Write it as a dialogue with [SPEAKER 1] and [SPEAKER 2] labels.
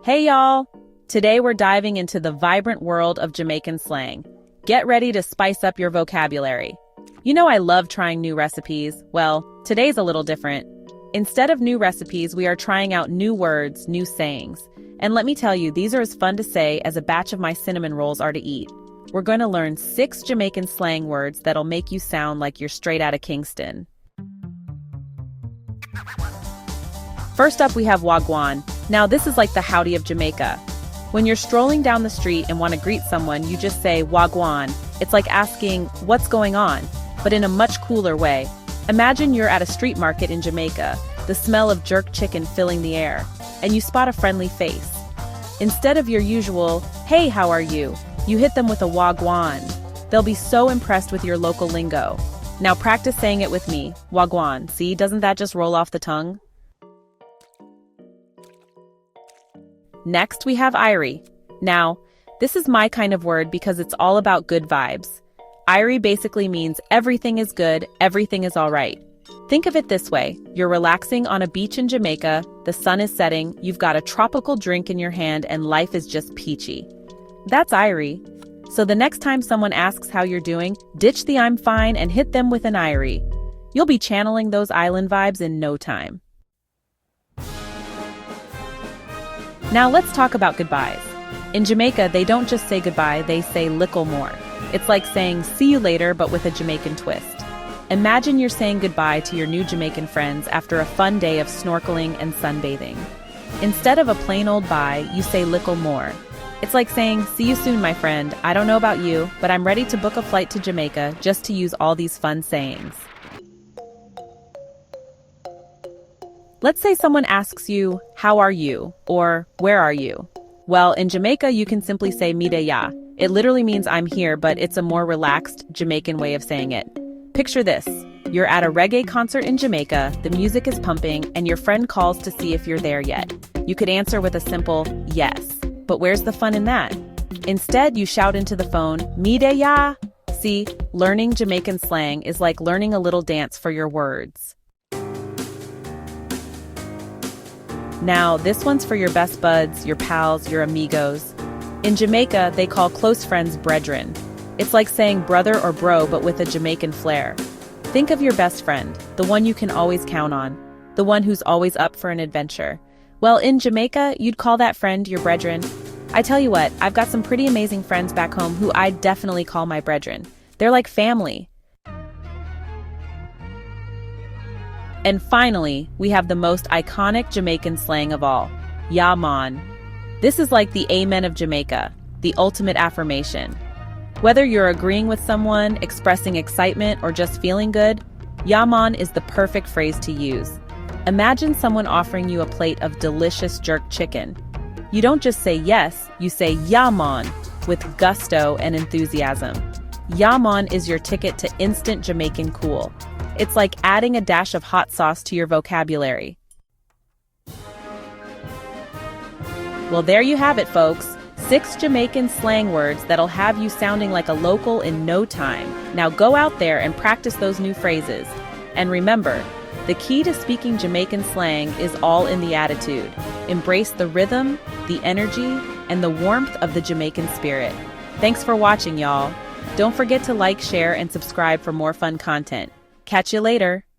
[SPEAKER 1] Hey y'all! Today we're diving into the vibrant world of Jamaican slang. Get ready to spice up your vocabulary. You know I love trying new recipes. Well, today's a little different. Instead of new recipes, we are trying out new words, new sayings. And let me tell you, these are as fun to say as a batch of my cinnamon rolls are to eat. We're going to learn 6 Jamaican slang words that'll make you sound like you're straight out of Kingston. First up, we have wagwan. Now, this is like the howdy of Jamaica. When you're strolling down the street and want to greet someone, you just say wagwan. It's like asking, what's going on? But in a much cooler way. Imagine you're at a street market in Jamaica, the smell of jerk chicken filling the air, and you spot a friendly face. Instead of your usual, hey, how are you? You hit them with a wagwan. They'll be so impressed with your local lingo. Now practice saying it with me, wagwan. See, doesn't that just roll off the tongue? Next, we have Irie. Now, this is my kind of word because it's all about good vibes. Irie basically means everything is good, everything is all right. Think of it this way. You're relaxing on a beach in Jamaica, the sun is setting, you've got a tropical drink in your hand, and life is just peachy. That's Irie. So the next time someone asks how you're doing, ditch the I'm fine and hit them with an Irie. You'll be channeling those island vibes in no time. Now let's talk about goodbyes. In Jamaica, they don't just say goodbye, they say lickle more. It's like saying see you later, but with a Jamaican twist. Imagine you're saying goodbye to your new Jamaican friends after a fun day of snorkeling and sunbathing. Instead of a plain old bye, you say lickle more. It's like saying, see you soon, my friend. I don't know about you, but I'm ready to book a flight to Jamaica just to use all these fun sayings. Let's say someone asks you, how are you? Or where are you? Well, in Jamaica, you can simply say mide ya. It literally means I'm here, but it's a more relaxed Jamaican way of saying it. Picture this. You're at a reggae concert in Jamaica, the music is pumping, and your friend calls to see if you're there yet. You could answer with a simple yes. But where's the fun in that? Instead, you shout into the phone, mide ya. See, learning Jamaican slang is like learning a little dance for your words. Now, this one's for your best buds, your pals, your amigos. In Jamaica, they call close friends brethren. It's like saying brother or bro, but with a Jamaican flair. Think of your best friend, the one you can always count on, the one who's always up for an adventure. Well, in Jamaica, you'd call that friend your brethren. I tell you what, I've got some pretty amazing friends back home who I'd definitely call my brethren. They're like family. And finally, we have the most iconic Jamaican slang of all, ya man. This is like the amen of Jamaica, the ultimate affirmation. Whether you're agreeing with someone, expressing excitement, or just feeling good, ya man is the perfect phrase to use. Imagine someone offering you a plate of delicious jerk chicken. You don't just say yes, you say ya man with gusto and enthusiasm. Ya man is your ticket to instant Jamaican cool. It's like adding a dash of hot sauce to your vocabulary. Well, there you have it, folks. 6 Jamaican slang words that'll have you sounding like a local in no time. Now go out there and practice those new phrases. And remember, the key to speaking Jamaican slang is all in the attitude. Embrace the rhythm, the energy, and the warmth of the Jamaican spirit. Thanks for watching, y'all. Don't forget to like, share, and subscribe for more fun content. Catch you later.